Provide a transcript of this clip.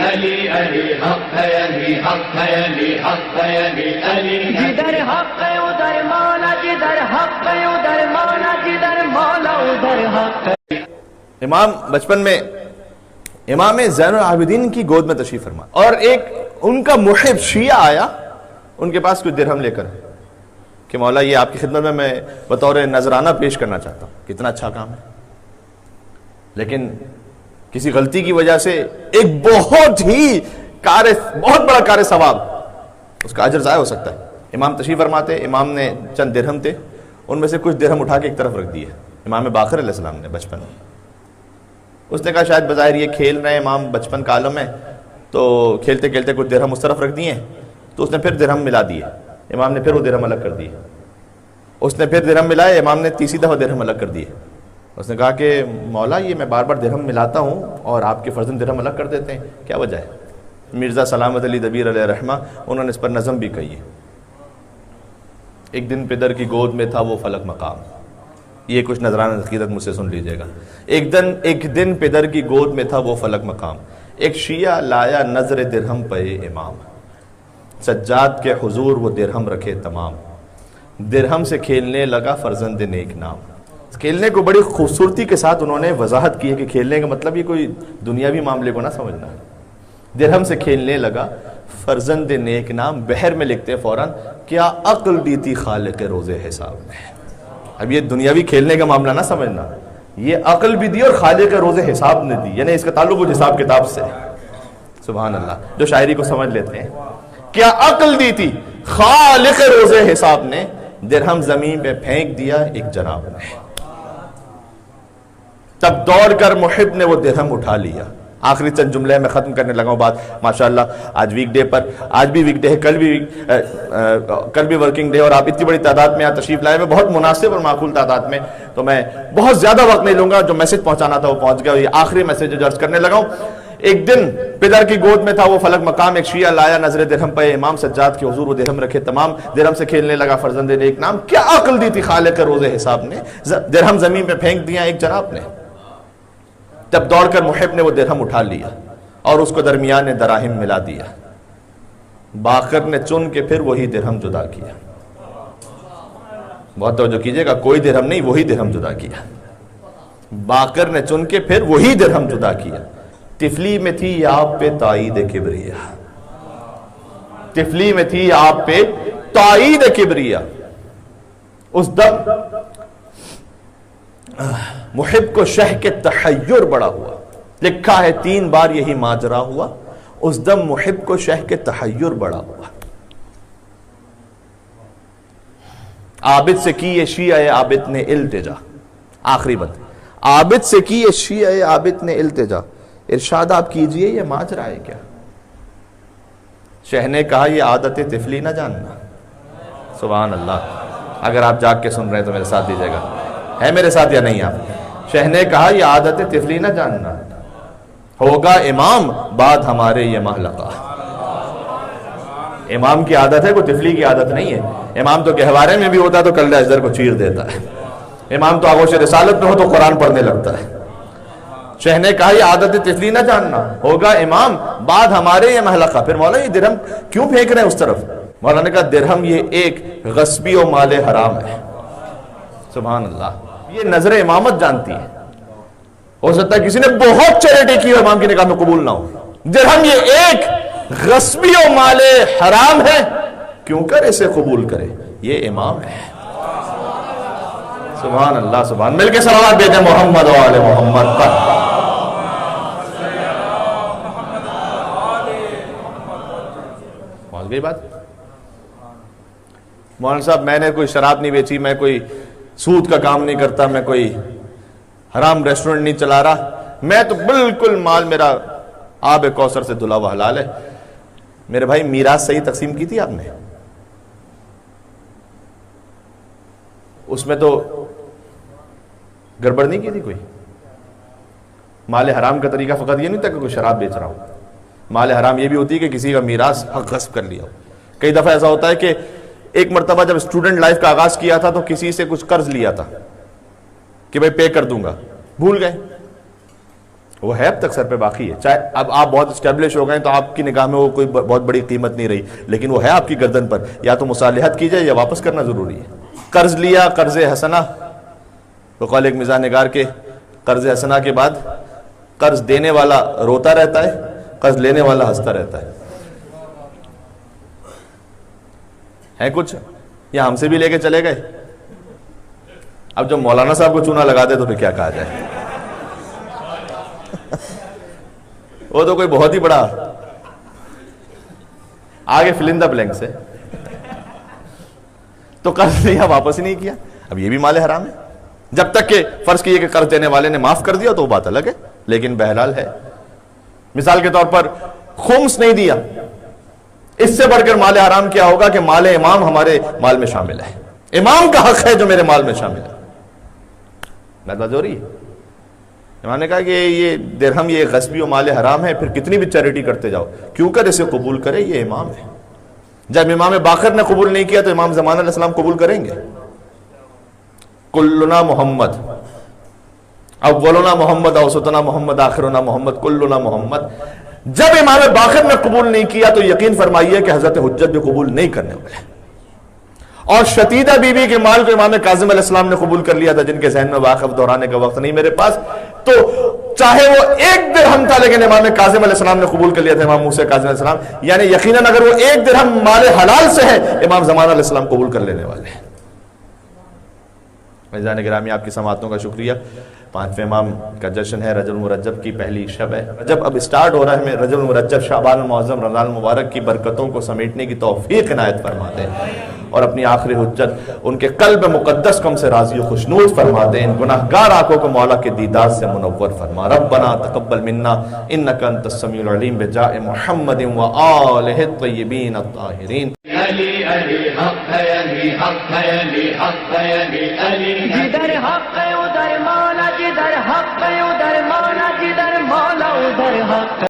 علی علی حق ہے، علی حق ہے، علی حق ہے، علی علی جدھر حق ہے ادھر مولا، جدھر حق ہے ادھر مولا، جدھر مولا ادھر حق ہے۔ امام بچپن میں امام زین العابدین کی گود میں تشریف فرما، اور ایک ان کا محب شیعہ آیا ان کے پاس کوئی درہم لے کر کہ مولا یہ آپ کی خدمت میں بطور نذرانہ پیش کرنا چاہتا ہوں۔ کتنا اچھا کام ہے، لیکن کسی غلطی کی وجہ سے ایک بہت بڑا کار ثواب، اس کا اجر ضائع ہو سکتا ہے۔ امام تشریف فرماتے، امام نے چند درہم تھے، ان میں سے کچھ درہم اٹھا کے ایک طرف رکھ دیے امام باقر علیہ السلام نے بچپن میں۔ اس نے کہا شاید بظاہر یہ کھیل رہے ہیں، امام بچپن کا عالم ہے، تو کھیلتے کھیلتے کچھ درہم اس طرف رکھ دیے، تو اس نے پھر درہم ملا دیے، امام نے پھر وہ درہم الگ کر دیے، اس نے پھر درہم ملائے، امام نے تیسری دفعہ درہم الگ کر دیے۔ اس نے کہا کہ مولا یہ میں بار بار درہم ملاتا ہوں اور آپ کے فرزند درہم الگ کر دیتے ہیں، کیا وجہ ہے؟ مرزا سلامت علی دبیر علیہ رحمہ انہوں نے اس پر نظم بھی کہی ہے۔ ایک دن پدر کی گود میں تھا وہ فلک مقام، یہ کچھ نذرانہ عقیدت مجھ سے سن لیجئے گا۔ ایک دن پدر کی گود میں تھا وہ فلک مقام، ایک شیعہ لایا نظر درہم پہ امام، سجاد کے حضور وہ درہم رکھے تمام، درہم سے کھیلنے لگا فرزند نیک نام۔ کھیلنے کو بڑی خوبصورتی کے ساتھ انہوں نے وضاحت کی ہے کہ کھیلنے کا مطلب یہ کوئی دنیاوی معاملے کو نہ سمجھنا ہے۔ درہم سے کھیلنے لگا فرزند نیک نام، بحر میں لکھتے فوراً کیا عقل دی تھی خالق روز حساب نے۔ اب یہ دنیاوی کھیلنے کا معاملہ نہ سمجھنا، یہ عقل بھی دی اور خالق روز حساب نے دی، یعنی اس کا تعلق کچھ حساب کتاب سے۔ سبحان اللہ، جو شاعری کو سمجھ لیتے ہیں، کیا عقل دی تھی خالق روز حساب نے، درہم زمین پہ پھینک دیا ایک جناب نے، تب دوڑ کر محب نے وہ درہم اٹھا لیا۔ آخری چند جملے میں ختم کرنے لگا ہوں بات۔ ماشاءاللہ آج ویک ڈے پر، آج بھی ویک ڈے ہے، کل بھی ورکنگ ڈے، اور آپ اتنی بڑی تعداد میں یہاں تشریف لائے ہوئے، بہت مناسب اور معقول تعداد میں، تو میں بہت زیادہ وقت نہیں لوں گا، جو میسج پہنچانا تھا وہ پہنچ گیا۔ یہ آخری میسج جو عرض کرنے لگا ہوں، ایک دن پدر کی گود میں تھا وہ فلک مقام، ایک شیعہ لایا نظر درہم پہ امام، سجاد کے حضور وہ درہم رکھے تمام، درہم سے کھیلنے لگا فرزند نیک نام، کیا عقل دی تھی خالق روز حساب نے، درہم زمین پہ پھینک دیا ایک جناب نے، تب دوڑ کر محب نے وہ درہم اٹھا لیا اور اس کو درمیان دراہم ملا دیا، باقر نے چن کے پھر وہی درہم جدا کیا۔ بہت توجہ کیجئے گا، کوئی درہم نہیں، وہی درہم جدا کیا، باقر نے چن کے پھر وہی درہم جدا کیا۔ تفلی میں تھی آپ پہ تائید کبریا، تفلی میں تھی آپ پہ تائید کبریا، اس دم محب کو شہ کے تحیر بڑا ہوا، لکھا ہے 3 بار یہی ماجرا ہوا، اس دم محب کو شہ کے تحیر بڑا ہوا۔ عابد سے کی یہ شیعہ عابد نے التجا، آخری بات، عابد سے کی یہ شیعہ عابد نے التجا، ارشاد آپ کیجئے یہ ماجرا ہے کیا؟ شہ نے کہا یہ عادت طفلی نہ جاننا۔ سبحان اللہ، اگر آپ جاگ کے سن رہے ہیں تو میرے ساتھ دیجئے گا، ہے میرے ساتھ یا نہیں آپ؟ شہ نے کہا یہ عادت طفلی نہ جاننا، ہوگا امام بعد ہمارے یہ محلقہ۔ امام کی عادت ہے، کوئی طفلی کی عادت نہیں ہے۔ امام تو گہوارے میں بھی ہوتا تو کلہ اجدر کو چیر دیتا ہے، امام تو آغوش رسالت میں ہو تو قرآن پڑھنے لگتا ہے۔ شہ نے کہا یہ عادت طفلی نہ جاننا، ہوگا امام بعد ہمارے یہ محلقہ۔ پھر مولا یہ درہم کیوں پھینک رہے ہیں اس طرف؟ مولا نے کہا درہم یہ ایک غصبی و مال حرام ہے۔ سبحان اللہ، یہ نظر امامت جانتی ہے، ہو سکتا ہے کسی نے بہت چیریٹی کی ہو، امام کی نگاہ میں قبول نہ ہو۔ درہم یہ ایک غصبی و مال حرام ہے، کیوں کر اسے قبول کرے، یہ امام ہے۔ سبحان اللہ، سبحان، مل کے صلوات بھیجیں محمد و آل محمد پر۔ پہنچ گئی بات؟ مولانا صاحب میں نے کوئی شراب نہیں بیچی، میں کوئی سود کا کام نہیں کرتا، میں کوئی حرام ریسٹورنٹ نہیں چلا رہا، میں تو بالکل مال میرا آب کوثر سے دھلا ہوا حلال ہے۔ میرے بھائی میراث صحیح تقسیم کی تھی آپ نے؟ اس میں تو گڑبڑ نہیں کی تھی کوئی؟ مال حرام کا طریقہ فقط یہ نہیں تھا کہ کوئی شراب بیچ رہا ہو، مال حرام یہ بھی ہوتی ہے کہ کسی کا میراث حق غصب کر لیا ہو۔ کئی دفعہ ایسا ہوتا ہے کہ ایک مرتبہ جب اسٹوڈنٹ لائف کا آغاز کیا تھا تو کسی سے کچھ قرض لیا تھا کہ بھائی پے کر دوں گا، بھول گئے، وہ ہے اب تک سر پہ باقی ہے. چاہے اب آپ بہت اسٹیبلش ہو گئے تو آپ کی نگاہ میں وہ کوئی بہت بڑی قیمت نہیں رہی, لیکن وہ ہے آپ کی گردن پر. یا تو مصالحت کی جائے یا واپس کرنا ضروری ہے. قرض لیا, قرض حسنہ, تو قول ایک مزاح نگار کے قرض حسنہ کے بعد قرض دینے والا روتا رہتا ہے, قرض لینے والا ہنستا رہتا ہے کچھ, یا ہم سے بھی لے کے چلے گئے. اب جب مولانا صاحب کو چونا لگا دے تو پھر کیا کہا جائے. وہ تو کوئی بہت ہی بڑا آگے فل ان دا بلینک سے. تو قرض لیا واپس ہی نہیں کیا, اب یہ بھی مال حرام ہے. جب تک کہ فرض کیے کہ قرض دینے والے نے معاف کر دیا تو وہ بات الگ ہے, لیکن بہرحال ہے. مثال کے طور پر خمس نہیں دیا, اس سے بڑھ کر مال حرام کیا ہوگا کہ مال امام ہمارے مال میں شامل ہے, امام کا حق ہے جو میرے مال میں شامل ہے. بات ہو رہی ہے. امام نے کہا کہ یہ درہم یہ غصبی و مال حرام ہے, پھر کتنی بھی چیریٹی کرتے جاؤ, کیوں کر اسے قبول کرے, یہ امام ہے. جب امام باقر نے قبول نہیں کیا تو امام زمان علیہ السلام قبول کریں گے. کلنا محمد, اولنا محمد, اوسطنا محمد, آخرنا محمد, کلنا محمد. جب امام باقر نے قبول نہیں کیا تو یقین فرمائیے کہ حضرت حجت بھی قبول نہیں کرنے والے. اور شتیدہ بی بی کے مال کو امام کاظم علیہ السلام نے قبول کر لیا تھا, جن کے ذہن میں واقف دہرانے کا وقت نہیں میرے پاس. تو چاہے وہ 1 درہم تھا لیکن امام کاظم علیہ السلام نے قبول کر لیا تھا, امام موسیٰ کاظم علیہ السلام. یعنی یقیناً اگر وہ 1 درہم مال حلال سے ہے, امام زمان علیہ السلام قبول کر لینے والے ہیں. عزیزان گرامی, آپ کی سماعتوں کا شکریہ. 5ویں امام کا جشن ہے, رجب المرجب کی پہلی شب ہے. رجب اب اسٹارٹ ہو رہا ہے, ہمیں رجب المرجب, شعبان المعظم, رمضان المبارک کی برکتوں کو سمیٹنے کی توفیق عنایت فرما دیں, اور اپنی آخری حجت ان کے قلب مقدس کو ہم سے راضی و خوشنود فرما دیں. ان گناہگار آنکھوں کو مولا کے دیدار سے منور فرما. ربنا تقبل منا انک انت السمیع العلیم بجاہ محمد و آلہ الطیبین الطاہرین. علی علی حق ہے, علی حق ہے, علی حق ہے, علی علی جدھر حق ہے ادھر مولا, جدھر حق ہے ادھر مولا, جدھر مولا ادھر حق.